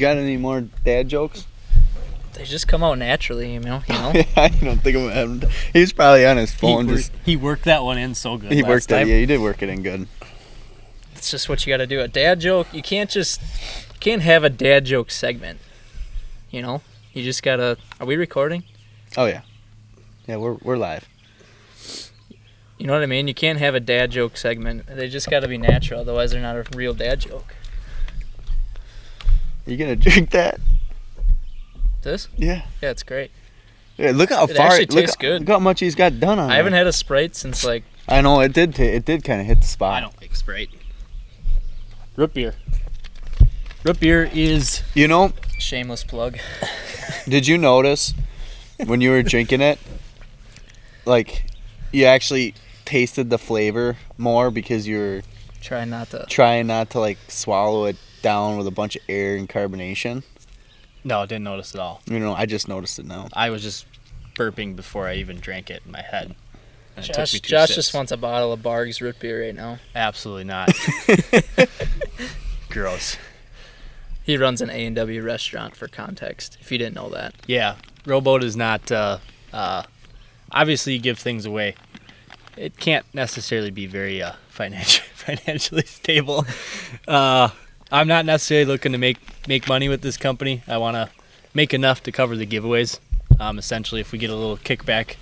got any more dad jokes? They just come out naturally, you know. I don't think I'm having. He's probably on his phone. He worked that one in so good. He worked that. Yeah, he did work it in good. It's just what you got to do. A dad joke, you can't have a dad joke segment. You know, you just gotta. Are we recording? Oh yeah, yeah, we're live. You know what I mean? You can't have a dad joke segment. They just got to be natural, otherwise they're not a real dad joke. You gonna drink that? This? Yeah. Yeah, it's great. Yeah, look how It far. actually tastes good. Look how much he's got done on. I haven't had a Sprite since like. I know it did. It did kind of hit the spot. I don't like Sprite. Root beer. Root beer is. You know. Shameless plug. Did you notice when you were drinking it, like, you actually tasted the flavor more because you were trying not to like swallow it down with a bunch of air and carbonation? No, I didn't notice at all. You know, I just noticed it now. I was just burping before I even drank it in my head. And Josh just wants a bottle of Barg's root beer right now. Absolutely not. Gross. He runs an A&W restaurant, for context, if you didn't know that. Yeah, Rowboat is not, obviously you give things away. It can't necessarily be very financially stable. I'm not necessarily looking to make money with this company. I want to make enough to cover the giveaways. Essentially, if we get a little kickback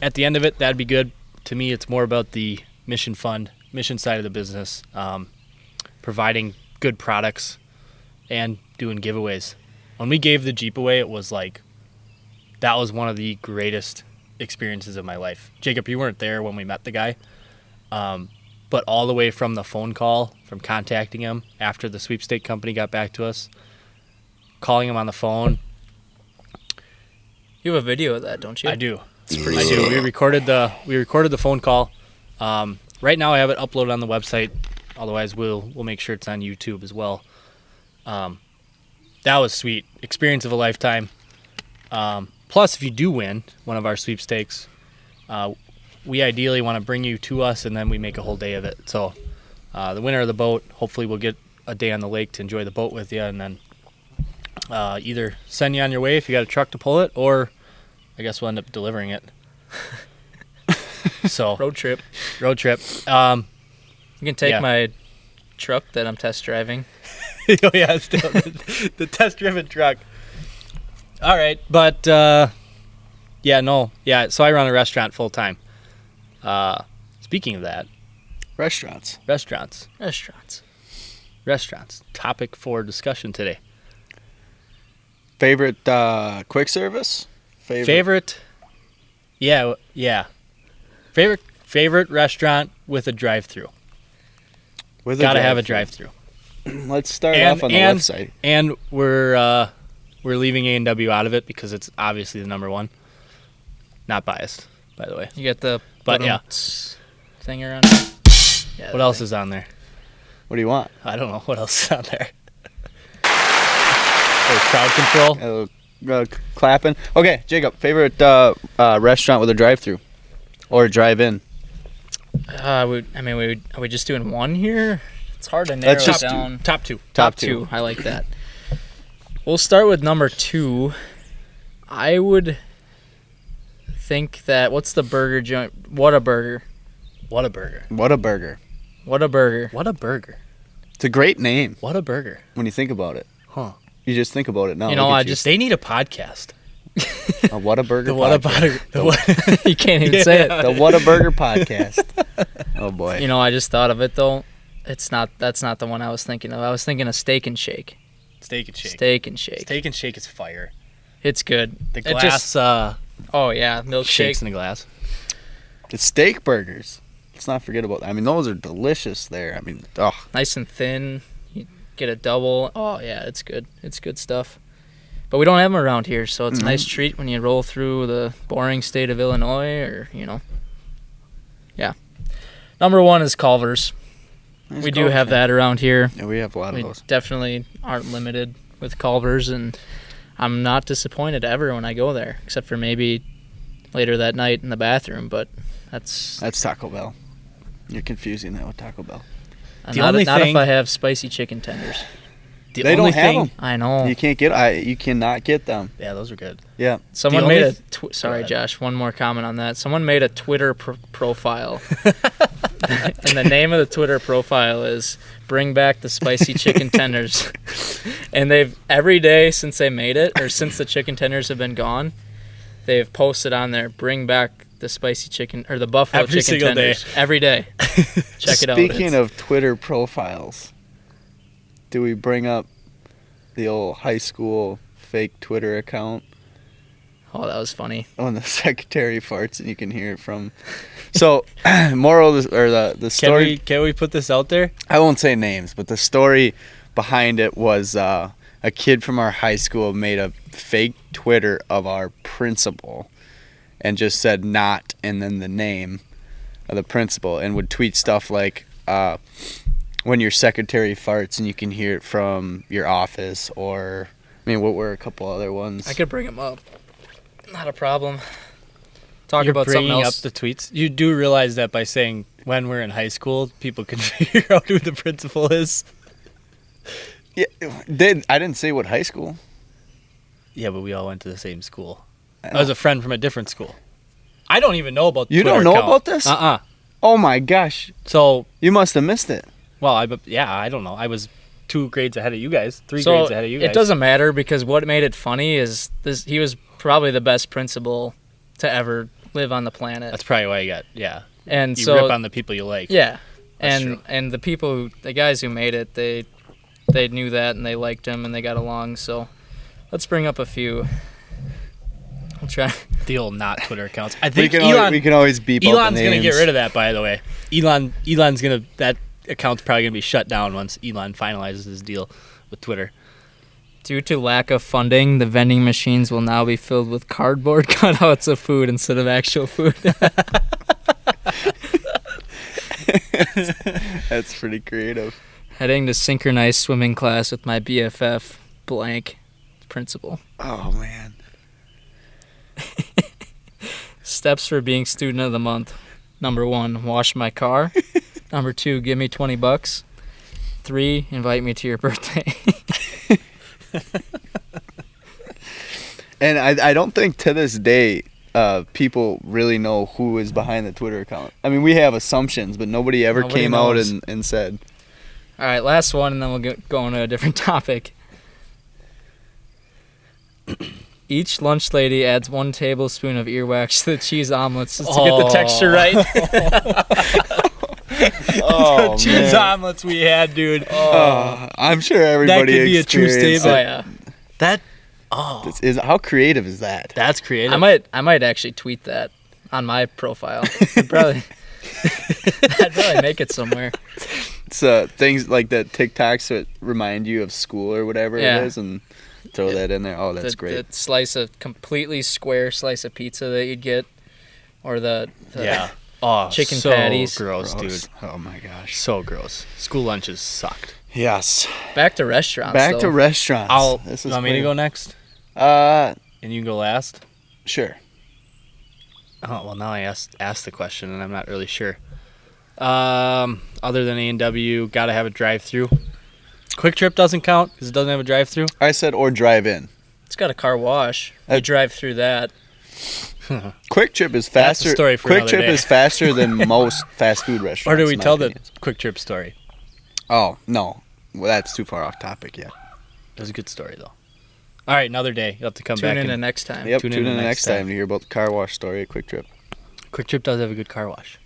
at the end of it, that'd be good. To me, it's more about the mission side of the business, providing good products and doing giveaways. When we gave the Jeep away, it was like, that was one of the greatest experiences of my life. Jacob, you weren't there when we met the guy, but all the way from the phone call, from contacting him after the sweepstake company got back to us, calling him on the phone. You have a video of that, don't you? I do. It's pretty. I do. We recorded the phone call. Right now I have it uploaded on the website. Otherwise, we'll make sure it's on YouTube as well. That was sweet. Experience of a lifetime. Plus, if you do win one of our sweepstakes, we ideally want to bring you to us, and then we make a whole day of it. So the winner of the boat, hopefully we'll get a day on the lake to enjoy the boat with you, and then either send you on your way if you got a truck to pull it, or I guess we'll end up delivering it. So road trip. You can take my truck that I'm test driving. Oh yeah, still the test driven truck. All right, but so I run a restaurant full time. Speaking of that, Restaurants. Topic for discussion today. Favorite quick service? Favorite. Yeah. Favorite restaurant with a drive-through. Gotta have a drive-through. Let's start off on the website. And we're leaving A&W out of it because it's obviously the number one. Not biased, by the way. You got the thing around. Yeah, what else is on there? What do you want? I don't know. What else is on there? Crowd control. Clapping. Okay, Jacob, favorite restaurant with a drive-through or drive-in? Are we just doing one here? It's hard to narrow it down. Top two. Top two. I like that. We'll start with number 2. I would think that, what's the burger joint? What a burger. It's a great name. What a burger. When you think about it. Huh. You just think about it now. They need a podcast. A What a Burger You can't even say it. The What a Burger podcast. Oh boy. I just thought of it though. That's not the one I was thinking of. I was thinking of Steak and Shake. Steak and Shake. Steak and Shake is fire. It's good. The glass. Oh yeah, milkshake. Shakes in a glass. The steak burgers. Let's not forget about that. I mean, those are delicious there. I mean, nice and thin. You get a double. Oh yeah, it's good. It's good stuff. But we don't have them around here, so it's a nice treat when you roll through the boring state of Illinois, or Yeah. Number 1 is Culver's. Nice we do have that around here. Yeah, we have a lot of those. We definitely aren't limited with Culver's, and I'm not disappointed ever when I go there, except for maybe later that night in the bathroom, but that's Taco Bell. You're confusing that with Taco Bell. Not if I have spicy chicken tenders. They don't have them. I know. You cannot get them. Yeah, those are good. Yeah. Someone made sorry, Josh. One more comment on that. Someone made a Twitter profile, and the name of the Twitter profile is "Bring Back the Spicy Chicken Tenders." And they've every day since they made it, or since the chicken tenders have been gone, they've posted on there, "Bring back the spicy chicken or the buffalo every chicken single tenders." Day. Every day. Check it out. Speaking of Twitter profiles, do we bring up the old high school fake Twitter account? Oh, that was funny. When the secretary farts and you can hear it from. So, moral of the story. Can we put this out there? I won't say names, but the story behind it was a kid from our high school made a fake Twitter of our principal and just said "not" and then the name of the principal, and would tweet stuff like, when your secretary farts and you can hear it from your office, or, I mean, what were a couple other ones? I could bring them up. Not a problem. Talk You're about something bringing else. up the tweets. You do realize that by saying when we're in high school, people can figure out who the principal is. Yeah, I didn't say what high school. Yeah, but we all went to the same school. I was a friend from a different school. I don't even know about the You Twitter don't know account. about this? Oh my gosh. So, You must have missed it. well, I don't know. I was 2 grades ahead of you guys, 3 grades ahead of you guys. It doesn't matter because what made it funny is he was probably the best principal to ever live on the planet. That's probably why you got, yeah. And You so rip on the people you like. yeah, That's true. and the guys who made it, they knew that and they liked him and they got along. So let's bring up a few. I'll try. The old not Twitter accounts. I We think can always beep out the Elon's names. gonna get rid of that, by the way. Elon's gonna, that account's probably gonna be shut down once Elon finalizes his deal with Twitter. Due to lack of funding, the vending machines will now be filled with cardboard cutouts of food instead of actual food. That's pretty creative. Heading to synchronized swimming class with my BFF blank principal. Oh man. Steps for being student of the month. Number 1, wash my car. Number 2, give me $20. 3, invite me to your birthday. And I don't think to this day people really know who is behind the Twitter account. I mean, we have assumptions, but nobody came knows. out and said. All right, last one, and then we'll go on to a different topic. Each lunch lady adds 1 tablespoon of earwax to the cheese omelets just to get the texture right. Oh, The cheese man. omelets we had, dude. I'm sure everybody That could be a true experienced statement. it. That How creative is that? that's creative. I might actually tweet that on my profile. I'd probably make it somewhere. It's things like that TikToks that remind you of school or whatever Yeah. it is, and throw that in there. Oh, that's great. The completely square slice of pizza that you'd get, or the yeah. Oh, chicken so patties. gross, dude. Oh my gosh. So gross. School lunches sucked. Yes. Back to restaurants. Back to restaurants. You want me to go next? Uh, And you can go last? sure. Oh, well, now I asked the question, and I'm not really sure. Other than A&W, gotta have a drive-through. Quick Trip doesn't count because it doesn't have a drive-through. I said or drive in. It's got a car wash. You drive through that. Quick Trip is That's a faster. story for Quick another Trip day. is faster than most fast food restaurants. Or do we in my tell the opinion. Quick Trip story? Oh no, well that's too far off topic. Yeah. It was a good story, though. All right, another day. You'll have to come Tune back. in the And next time. Yep. Tune Tune in in the next next time to hear about the car wash story at Quick Trip. Quick Trip does have a good car wash.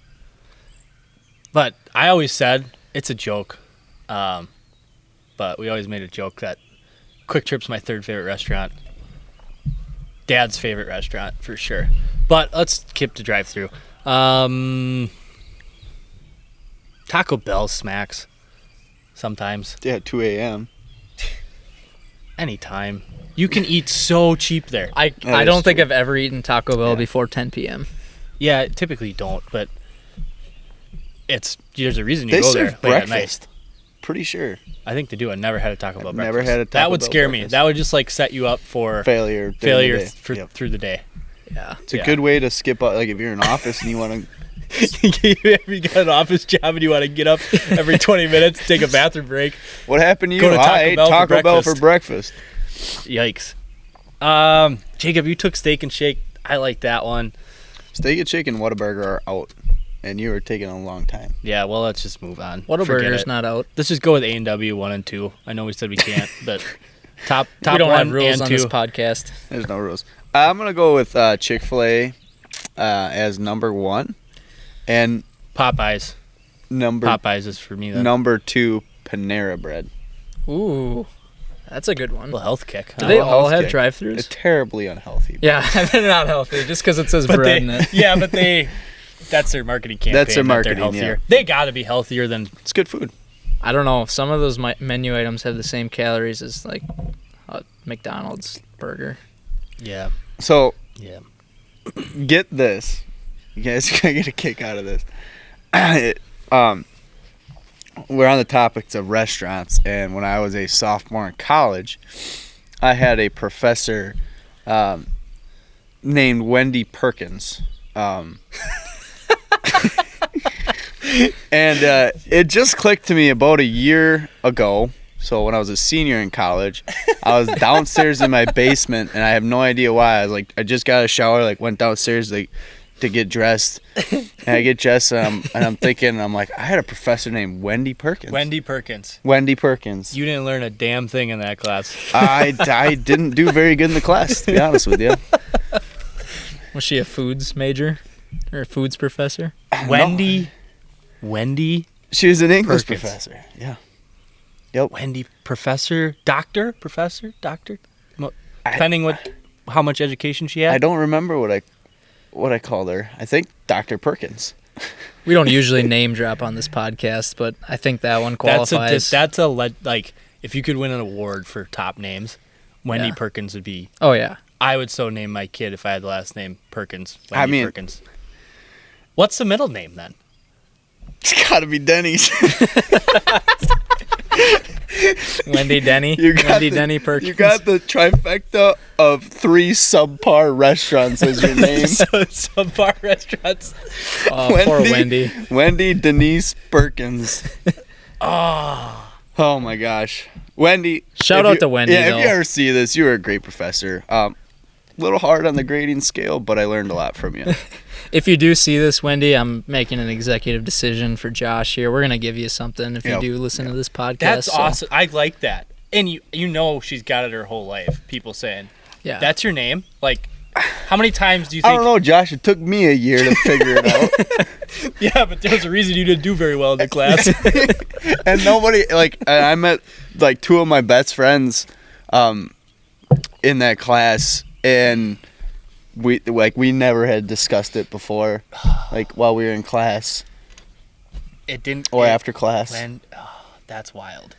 But I always said it's a joke. But we always made a joke that Quick Trip's my 3rd favorite restaurant. Dad's favorite restaurant, for sure. But let's skip to drive-through. Taco Bell smacks. Sometimes. Yeah, 2 a.m. Anytime. You can eat so cheap there. I That don't is think true. I've ever eaten Taco Bell Yeah. before 10 p.m. Yeah, typically don't, but there's a reason you They go there serve late at night. breakfast. Pretty sure. I think they do. I never had a Taco Bell I've breakfast. never had a Taco That would Bell scare me. breakfast. That would just like set you up for Failure. during the failure day. through Yep. the day. Yeah. It's a good way to skip out. Like if you're in office and you want to If you got an office job and you want to get up every 20 minutes, take a bathroom break. What happened to you? Go to Taco I ate Bell for Taco Bell for breakfast. Yikes. Jacob, you took Steak and Shake. I like that one. Steak and Shake and Whataburger are out, and you were taking a long time. Yeah, well, let's just move on. Whataburger's not out. Let's just go with A&W 1 and 2. I know we said we can't, but top we don't 1 have rules and on 2. this podcast. There's no rules. I'm going to go with Chick-fil-A as number 1, and Popeyes. Popeyes is for me then. Number 2, Panera Bread. Ooh, that's a good one. A little health kick. Do they all have drive-thrus? It's terribly unhealthy. Yeah, they're not healthy just because it says bread in it. Yeah, but that's their marketing campaign. That's their marketing, they're healthier. yeah. They got to be healthier than... It's good food. I don't know. Some of those menu items have the same calories as like a McDonald's burger. Yeah. So, Yeah. get this. You guys are going to get a kick out of this. We're on the topics of restaurants, and when I was a sophomore in college, I had a professor named Wendy Perkins. And it just clicked to me about a year ago. So when I was a senior in college, I was downstairs in my basement, and I have no idea why. I was like, I just got a shower, like went downstairs like to get dressed, and I get dressed, and I'm thinking, I'm like, I had a professor named Wendy Perkins. Wendy Perkins. Wendy Perkins. You didn't learn a damn thing in that class. I didn't do very good in the class, to be honest with you. Was she a foods major or a foods professor? Wendy. She was an English Perkins. professor. Yeah. Yep. Wendy, professor, doctor. Depending how much education she had. I don't remember what I called her. I think Dr. Perkins. We don't usually name drop on this podcast, but I think that one qualifies. Like if you could win an award for top names, Wendy Yeah. Perkins would be. Oh yeah. I would so name my kid if I had the last name Perkins. Perkins. What's the middle name then? It's got to be Denny's. Wendy Denny. Denny Perkins. You got the trifecta of 3 subpar restaurants as your name. Subpar restaurants. Oh, poor Wendy. Wendy Denise Perkins. Oh my gosh. Wendy. Shout out to Wendy, Yeah, though. if you ever see this, you were a great professor. Little hard on the grading scale, but I learned a lot from you. If you do see this, Wendy, I'm making an executive decision for Josh here. We're gonna give you something if you do listen to this podcast. That's awesome. I like that. And you know she's got it her whole life. People saying, Yeah. that's your name? Like, how many times do you I think... don't know, Josh. It took me a year to figure it out. Yeah, but there's a reason you didn't do very well in the class. And nobody, I met, 2 of my best friends in that class, and we never had discussed it before, while we were in class. It didn't... Or after class. That's wild.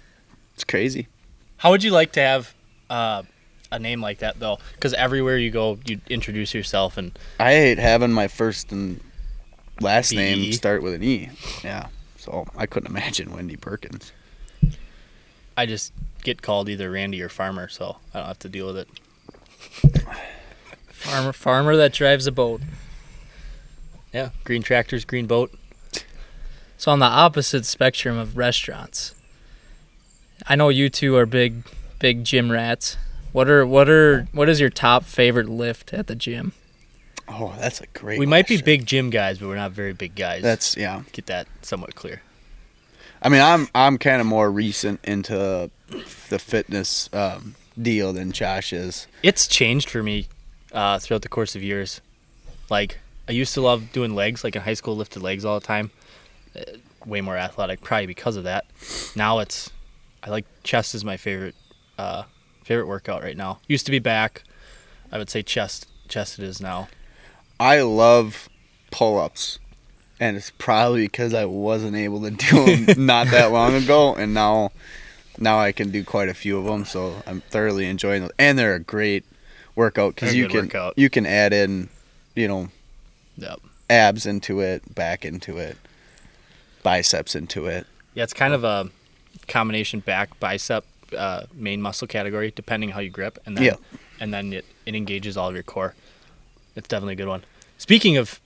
It's crazy. How would you like to have a name like that, though? Because everywhere you go, you introduce yourself, and... I hate having my first and last name E. start with an E. Yeah. So I couldn't imagine Wendy Perkins. I just get called either Randy or Farmer, so I don't have to deal with it. Farmer that drives a boat. Yeah, green tractors, green boat. So on the opposite spectrum of restaurants, I know you two are big gym rats. What is your top favorite lift at the gym? Oh, that's a great We might be question. big gym guys, but we're not very big guys. That's, yeah. Get that somewhat clear. I mean, I'm kind of more recent into the fitness deal than Josh is. It's changed for me throughout the course of years. Like, I used to love doing legs. Like in high school, lifted legs all the time. Way more athletic, probably because of that. Now I like chest is my favorite workout right now. Used to be back. I would say chest it is now. I love pull-ups, and it's probably because I wasn't able to do them not that long ago, and now I can do quite a few of them. So I'm thoroughly enjoying them, and they're a great workout because you can add in, Yep. abs into it, back into it, biceps into it. Yeah, it's kind of a combination back bicep main muscle category, depending how you grip, and then it engages all of your core. It's definitely a good one. Speaking of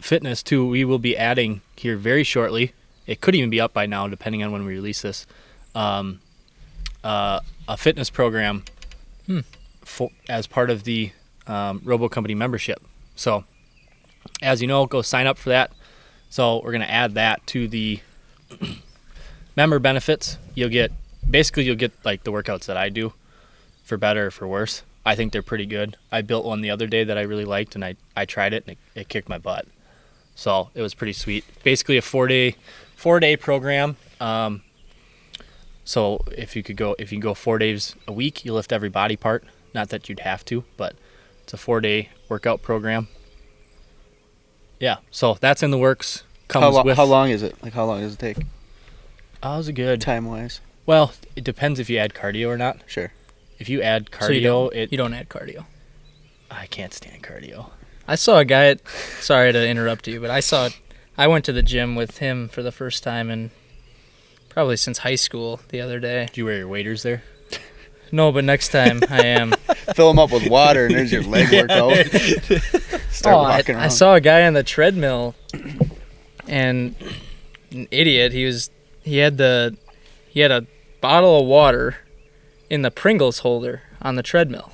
fitness too, we will be adding here very shortly. It could even be up by now, depending on when we release this. A fitness program as part of the Robo Company membership. So, as you know, go sign up for that. So we're gonna add that to the member benefits. You'll get like the workouts that I do, for better or for worse. I think they're pretty good. I built one the other day that I really liked, and I tried it, and it kicked my butt. So it was pretty sweet. Basically a 4-day program. So if you can go 4 days a week, you lift every body part. Not that you'd have to, but it's a 4-day workout program. Yeah, so that's in the works. How long is it? Like, how long does it take? Oh, it was good. Time-wise? Well, it depends if you add cardio or not. Sure. If you add cardio, so you don't add cardio. I can't stand cardio. I saw a guy. Sorry to interrupt you, but I went to the gym with him for the first time in probably since high school the other day. Did you wear your waders there? No, but next time I am. Fill them up with water, and there's your leg workout. Start walking around. I saw a guy on the treadmill, and an idiot. He had a bottle of water in the Pringles holder on the treadmill.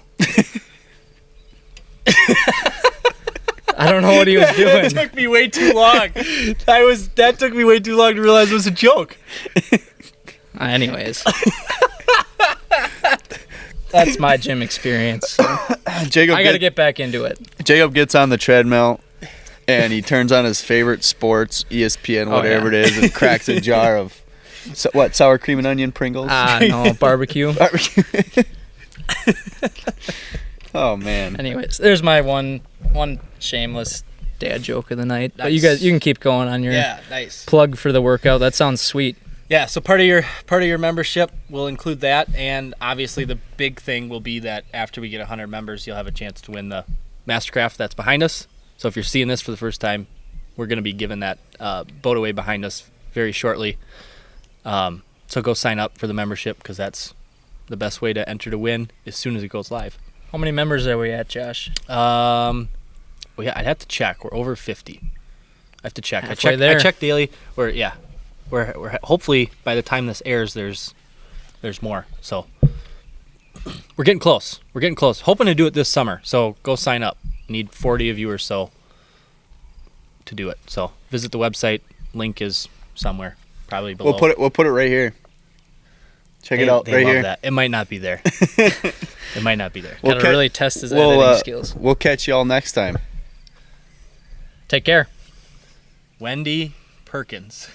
I don't know what he was doing. It took me way too long. That took me way too long to realize it was a joke. Anyways. That's my gym experience. So. I got to get back into it. Jacob gets on the treadmill, and he turns on his favorite sports, ESPN, whatever it is, and cracks a jar of, sour cream and onion Pringles? No, barbecue. Oh, man. Anyways, there's my one shameless dad joke of the night. Nice. But you can keep going on your nice plug for the workout. That sounds sweet. Yeah, so part of your membership will include that, and obviously the big thing will be that after we get 100 members, you'll have a chance to win the Mastercraft that's behind us. So if you're seeing this for the first time, we're going to be giving that boat away behind us very shortly. So go sign up for the membership, because that's the best way to enter to win as soon as it goes live. How many members are we at, Josh? Well, yeah, I'd have to check. We're over 50. I have to check. Halfway there. I check daily. We're hopefully by the time this airs, there's more. So we're getting close. Hoping to do it this summer. So go sign up. Need 40 of you or so to do it. So visit the website. Link is somewhere, probably below. We'll put it right here. Check it out right here. That. It might not be there. It might not be there. Gotta really test his editing skills. We'll catch y'all next time. Take care. Wendy Perkins.